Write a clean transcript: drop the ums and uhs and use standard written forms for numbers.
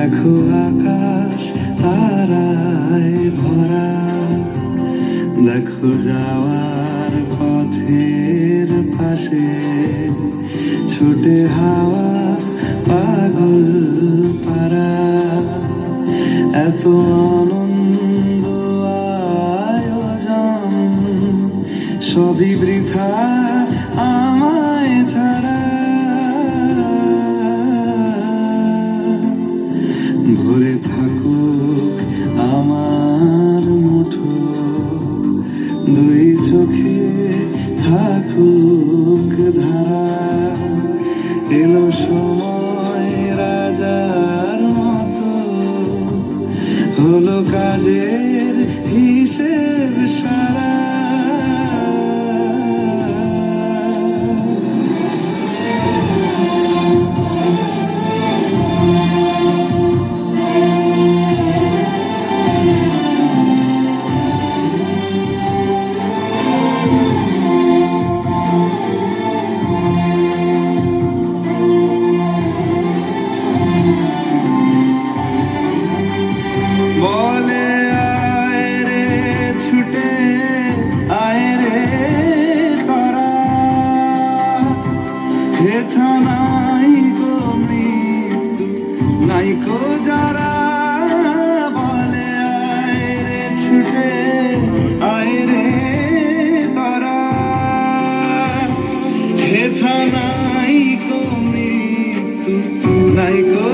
দেখো আকাশ তারায় ভরা, দেখো যাওয়ার পথের পাশে ছুটে হাওয়া পাগল পারা। এত আনন্দ আয়োজন সবই বৃথা আমায় ছাড়া। ভরে থাকুক আমার মুঠো, দুই চোখে থাকুক ধারা। এলো সময় রাজার মতো, হলো কাজের হিসেব সারা। বলে আয় রে ছুটে আয় রে তারা, হেথা নাই কো মৃত্যু নাই কো যারা। বলে আয় রে ছুটে আয় রে তারা, হেথা নাই কো মৃত্যু নাই কো